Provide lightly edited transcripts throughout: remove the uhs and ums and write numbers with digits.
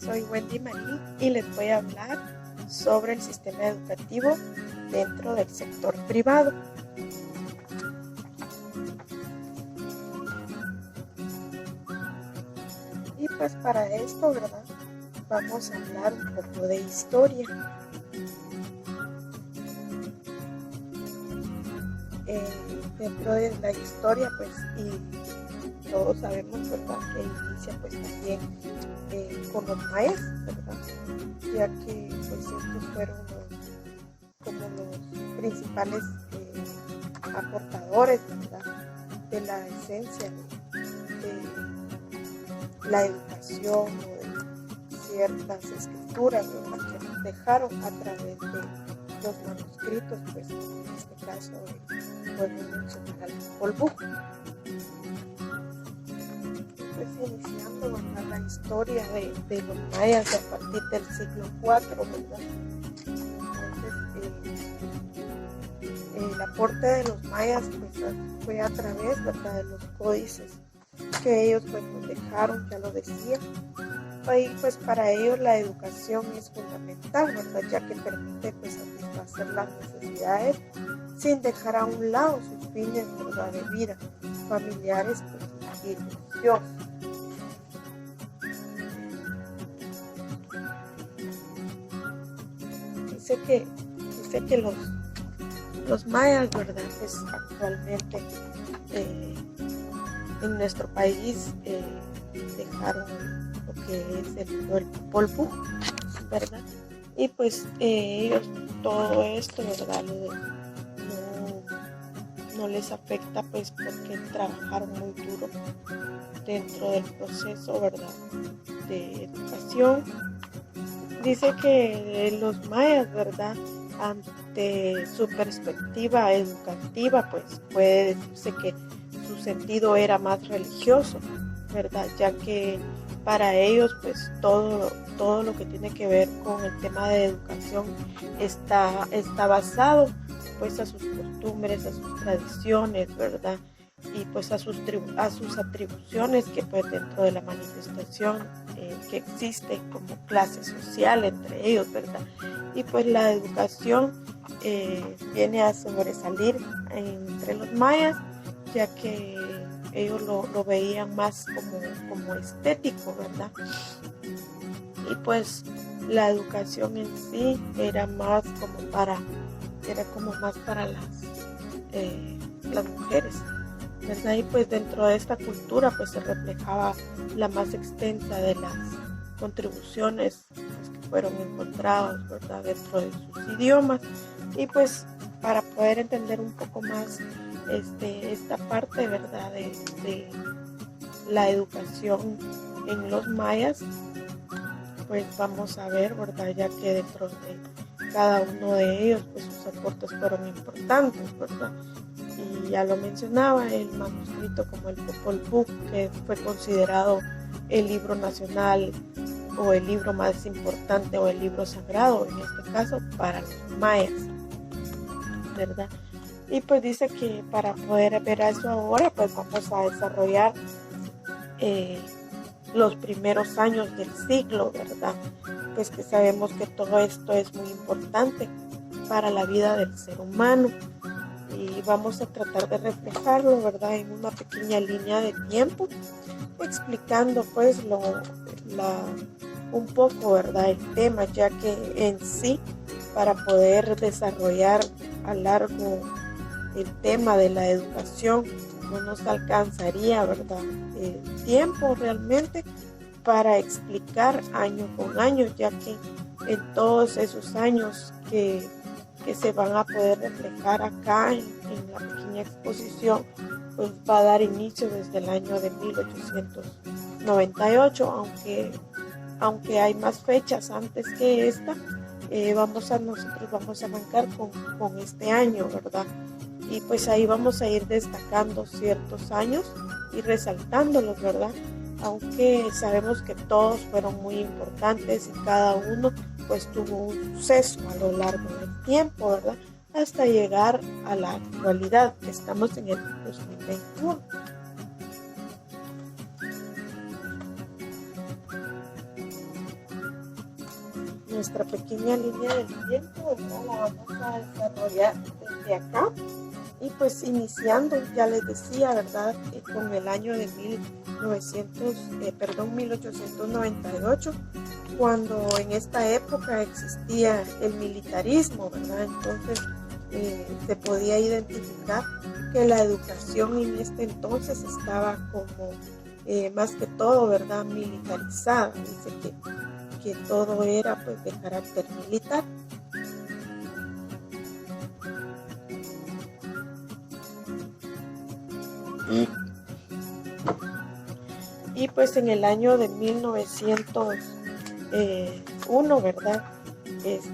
soy Wendy Marín y les voy a hablar sobre el sistema educativo dentro del sector privado. Y pues para esto, ¿verdad? Vamos a hablar un poco de historia. Dentro de la historia, pues, y todos sabemos, ¿verdad?, que inicia pues también con los mayas, ¿verdad?, ya que pues estos fueron como los principales aportadores, ¿verdad?, de la esencia de la educación o de ciertas escrituras, ¿verdad?, que nos dejaron a través de los manuscritos, pues en este caso podemos mencionar al Popol Vuh. Pues iniciando, ¿verdad?, la historia de los mayas a partir del siglo IV, ¿verdad? Entonces, el aporte de los mayas pues fue a través, ¿verdad?, de los códices que ellos pues nos dejaron, ya lo decía. Y pues para ellos la educación es fundamental, ¿verdad?, ya que permite pues satisfacer las necesidades sin dejar a un lado sus fines, ¿verdad?, de vida, familiares pues, y religiosos. Dice que los mayas, ¿verdad?, pues actualmente en nuestro país dejaron lo que es el Popol Vuh, ¿verdad? Y pues ellos todo esto, ¿verdad?, no les afecta pues porque trabajaron muy duro dentro del proceso, ¿verdad?, de educación. Dice que los mayas, ¿verdad?, ante su perspectiva educativa, pues puede decirse que su sentido era más religioso, ¿verdad?, ya que para ellos pues todo lo que tiene que ver con el tema de educación está basado pues a sus costumbres, a sus tradiciones, ¿verdad?, y pues a sus atribuciones que pues dentro de la manifestación que existe como clase social entre ellos, ¿verdad? Y pues la educación viene a sobresalir entre los mayas, ya que ellos lo veían más como estético, ¿verdad? Y pues la educación en sí era como más para las mujeres, ¿verdad? Y pues dentro de esta cultura pues se reflejaba la más extensa de las contribuciones pues, que fueron encontrados, ¿verdad?, dentro de sus idiomas. Y pues para poder entender un poco más esta parte, ¿verdad?, de la educación en los mayas, pues vamos a ver, ¿verdad?, ya que dentro de cada uno de ellos pues sus aportes fueron importantes, ¿verdad? Y ya lo mencionaba, el manuscrito como el Popol Vuh, que fue considerado el libro nacional o el libro más importante o el libro sagrado, en este caso para los mayas, ¿verdad? Y pues dice que para poder ver eso ahora, pues vamos a desarrollar los primeros años del siglo, ¿verdad? Pues que sabemos que todo esto es muy importante para la vida del ser humano. Y vamos a tratar de reflejarlo, ¿verdad?, en una pequeña línea de tiempo, explicando pues un poco, ¿verdad?, el tema, ya que en sí, para poder desarrollar a largo el tema de la educación, no nos alcanzaría, ¿verdad?, el tiempo realmente para explicar año con año, ya que en todos esos años que se van a poder reflejar acá en la pequeña exposición, pues va a dar inicio desde el año de 1898, aunque hay más fechas antes que esta, nosotros vamos a arrancar con este año, ¿verdad? Y pues ahí vamos a ir destacando ciertos años y resaltándolos, ¿verdad? Aunque sabemos que todos fueron muy importantes y cada uno pues tuvo un suceso a lo largo del tiempo, ¿verdad?, hasta llegar a la actualidad, que estamos en el 2021. nuestra pequeña línea del tiempo, ¿verdad? La vamos a desarrollar desde acá. Y pues iniciando, ya les decía, ¿verdad? Con el año de 1898, cuando en esta época existía el militarismo, ¿verdad? Entonces se podía identificar que la educación en este entonces estaba como más que todo, ¿verdad? Militarizada. Dice que todo era pues de carácter militar. Y pues en el año de 1901, ¿verdad? Es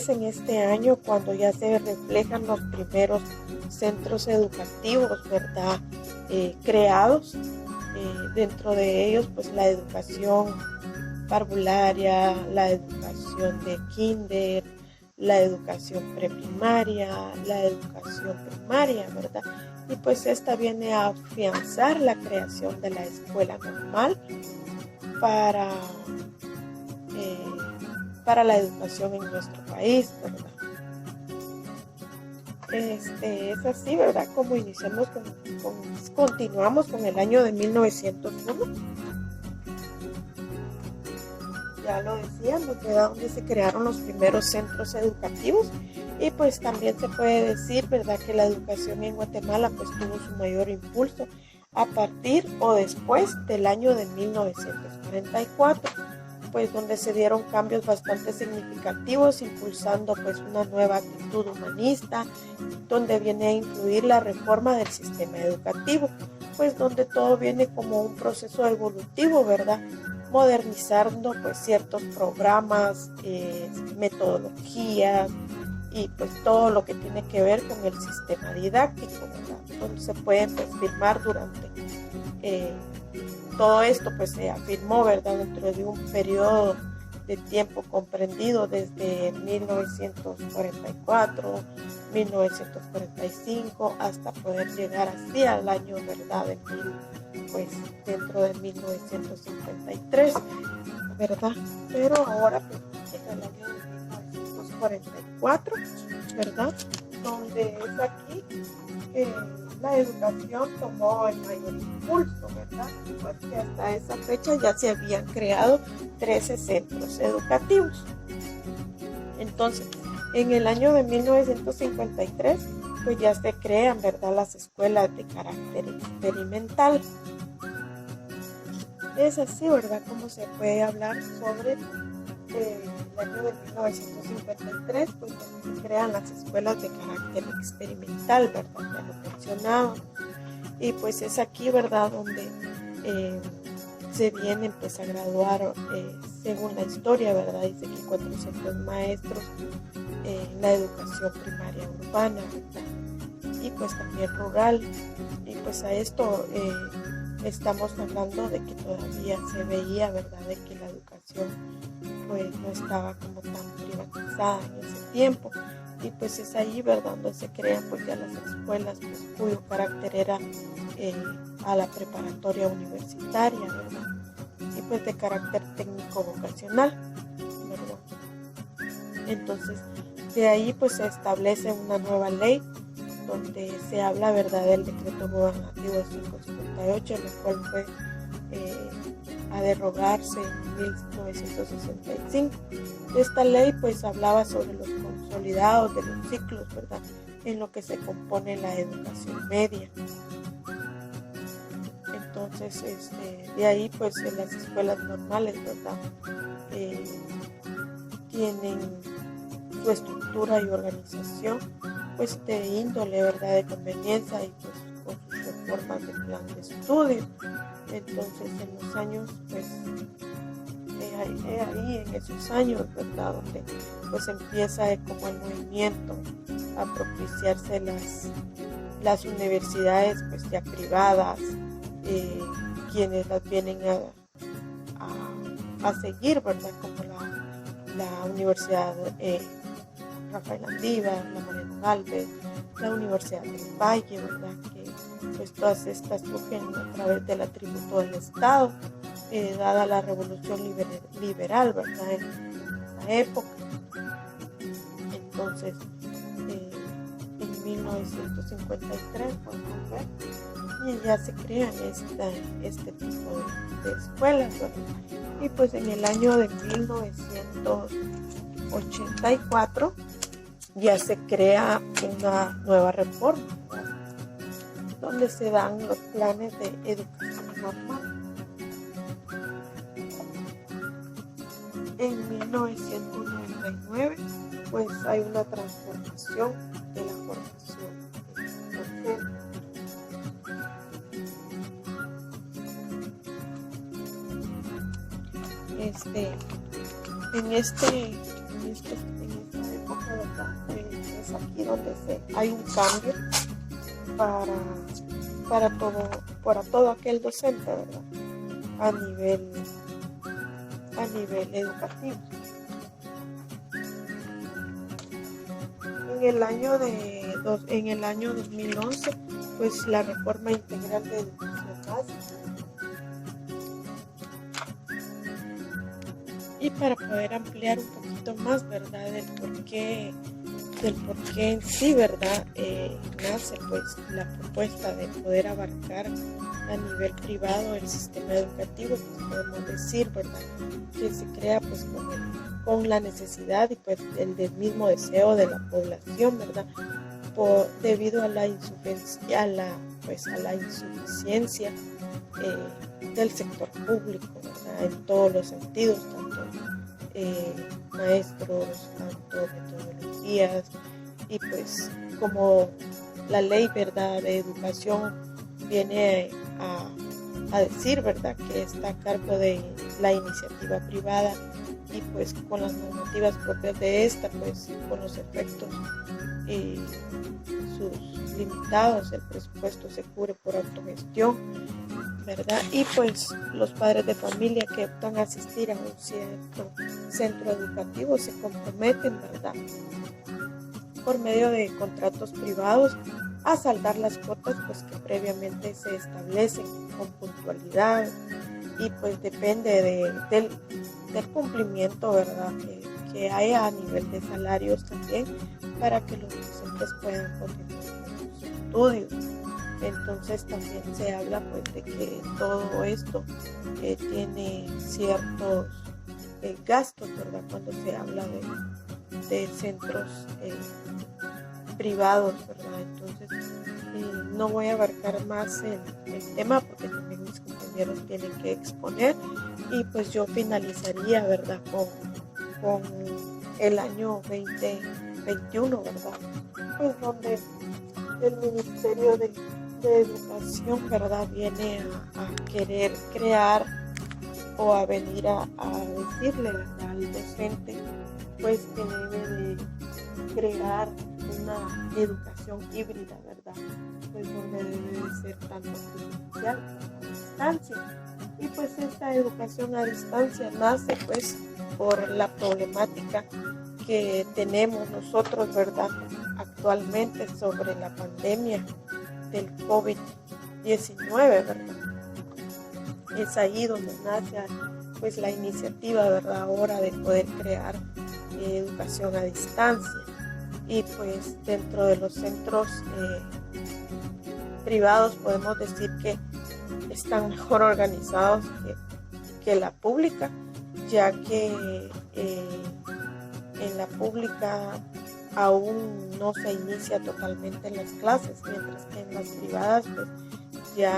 en este año cuando ya se reflejan los primeros centros educativos, ¿verdad? Creados. Dentro de ellos, pues la educación parvularia, la educación de kinder, la educación preprimaria, la educación primaria, ¿verdad? Y pues esta viene a afianzar la creación de la escuela normal para la educación en nuestro país, ¿verdad? Es así, ¿verdad? Como iniciamos continuamos con el año de 1901. Ya lo decíamos, ¿verdad? Donde se crearon los primeros centros educativos. Y pues también se puede decir, ¿verdad?, que la educación en Guatemala pues tuvo su mayor impulso a partir o después del año de 1944, pues donde se dieron cambios bastante significativos, impulsando pues una nueva actitud humanista, donde viene a influir la reforma del sistema educativo, pues donde todo viene como un proceso evolutivo, ¿verdad?, modernizando pues ciertos programas, metodologías y pues todo lo que tiene que ver con el sistema didáctico, ¿verdad?, donde se pueden pues, firmar durante todo esto pues se afirmó, ¿verdad?, dentro de un periodo de tiempo comprendido desde 1944, 1945 hasta poder llegar así al año, ¿verdad?, pues dentro de 1953, ¿verdad? Pero ahora pues llega el año de 1944, ¿verdad?, donde es aquí la educación tomó el mayor impulso, ¿verdad? Pues que hasta esa fecha ya se habían creado 13 centros educativos. Entonces, en el año de 1953, pues ya se crean, ¿verdad?, las escuelas de carácter experimental. Es así, ¿verdad?, como se puede hablar sobre el año de 1953, pues se crean las escuelas de carácter experimental, ¿verdad?, ya lo mencionaba. Y pues es aquí, ¿verdad?, donde se vienen pues a graduar, según la historia, ¿verdad?, dice que 400 maestros en la educación primaria urbana, ¿verdad?, y pues también rural. Y pues a esto estamos hablando de que todavía se veía, ¿verdad?, de que la educación pues no estaba como tan privatizada en ese tiempo. Y pues es ahí, ¿verdad?, donde se crean pues ya las escuelas pues, cuyo carácter era a la preparatoria universitaria, ¿verdad?, y pues de carácter técnico vocacional, ¿verdad? Entonces de ahí pues se establece una nueva ley donde se habla, ¿verdad?, del decreto gubernativo 558, el cual fue a derogarse en 1965. Esta ley pues hablaba sobre los consolidados de los ciclos, ¿verdad?, en lo que se compone la educación media. Entonces, de ahí pues en las escuelas normales, ¿verdad?, tienen su estructura y organización pues de índole, ¿verdad?, de conveniencia y pues con sus reformas de plan de estudio. Entonces en los años pues ahí en esos años, ¿verdad?, donde pues empieza como el movimiento a propiciarse las universidades pues ya privadas, quienes las vienen a seguir, ¿verdad?, como la Universidad Rafael Andívar, la Mariano Galvez, la Universidad del Valle, ¿verdad?, que pues todas estas surgen a través del atributo del Estado, dada la revolución liberal, ¿verdad?, esa época. Entonces, en 1953, podemos ver, y ya se crean este tipo de escuelas, ¿verdad? Y pues en el año de 1984 ya se crea una nueva reforma, ¿verdad?, donde se dan los planes de educación normal. En 1999 pues hay una transformación de la formación docente. En esta época, ¿verdad?, es aquí donde hay un cambio para todo aquel docente, ¿verdad?, a nivel educativo. En el año 2011, pues la reforma integral de educación básica. Y para poder ampliar un poquito más, ¿verdad?, del por qué en sí, ¿verdad?, nace pues la propuesta de poder abarcar a nivel privado el sistema educativo, pues podemos decir, ¿verdad?, que se crea pues con la necesidad y pues el mismo deseo de la población, ¿verdad?, debido a la insuficiencia del sector público, ¿verdad?, en todos los sentidos, tanto maestros, tanto metodologías, y pues como la ley, ¿verdad?, de educación viene a decir, ¿verdad?, que está a cargo de la iniciativa privada, y pues con las normativas propias de esta, pues con los efectos sus limitados, el presupuesto se cubre por autogestión, ¿verdad? Y pues los padres de familia que optan a asistir a un cierto centro educativo se comprometen, ¿verdad?, por medio de contratos privados a saldar las cuotas pues que previamente se establecen con puntualidad, y pues depende del cumplimiento, ¿verdad?, que haya a nivel de salarios también, para que los docentes puedan continuar con sus estudios. Entonces también se habla pues de que todo esto tiene ciertos gastos, ¿verdad?, cuando se habla de centros privados, ¿verdad? Entonces no voy a abarcar más el tema porque también mis compañeros tienen que exponer, y pues yo finalizaría, ¿verdad?, con el año 2021, ¿verdad?, pues donde el Ministerio de Educación, ¿verdad?, viene a querer crear o a venir a decirle, ¿verdad?, al docente pues que debe de crear una educación híbrida, ¿verdad?, pues donde debe de ser tanto presencial como a distancia. Y pues esta educación a distancia nace pues por la problemática que tenemos nosotros, ¿verdad?, actualmente sobre la pandemia del COVID-19, ¿verdad? Es ahí donde nace pues la iniciativa, ¿verdad?, ahora de poder crear educación a distancia. Y pues dentro de los centros privados podemos decir que están mejor organizados que la pública, ya que en la pública aún no se inicia totalmente en las clases, mientras que en las privadas pues ya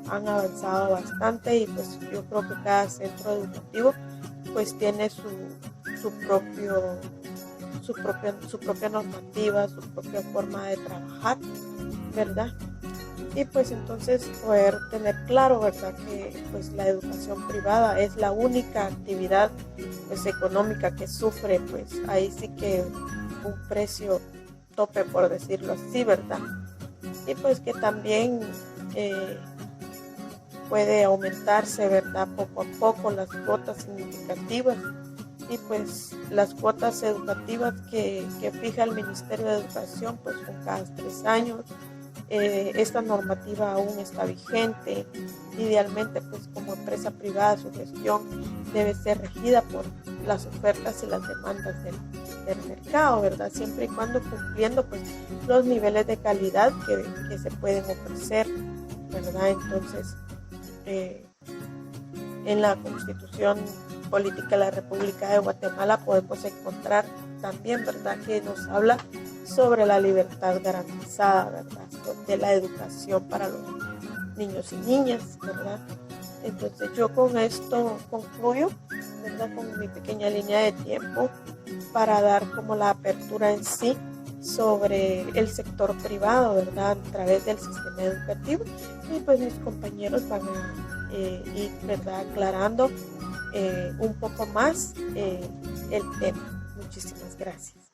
han avanzado bastante, y pues yo creo que cada centro educativo pues tiene su propia normativa, su propia forma de trabajar, ¿verdad? Y pues entonces poder tener claro, ¿verdad?, que pues la educación privada es la única actividad pues económica que sufre pues ahí sí que un precio tope, por decirlo así, ¿verdad? Y pues que también puede aumentarse, ¿verdad?, poco a poco las cuotas significativas, y pues las cuotas educativas que fija el Ministerio de Educación pues son cada 3 años. Esta normativa aún está vigente. Idealmente pues como empresa privada su gestión debe ser regida por las ofertas y las demandas del mercado, ¿verdad? Siempre y cuando cumpliendo pues los niveles de calidad que se pueden ofrecer, ¿verdad? Entonces, en la Constitución Política de la República de Guatemala podemos encontrar también, ¿verdad?, que nos habla sobre la libertad garantizada, ¿verdad?, de la educación para los niños y niñas, ¿verdad? Entonces yo con esto concluyo, ¿verdad?, con mi pequeña línea de tiempo para dar como la apertura en sí sobre el sector privado, ¿verdad?, a través del sistema educativo, y pues mis compañeros van a ir, ¿verdad?, aclarando un poco más el tema. Muchísimas gracias.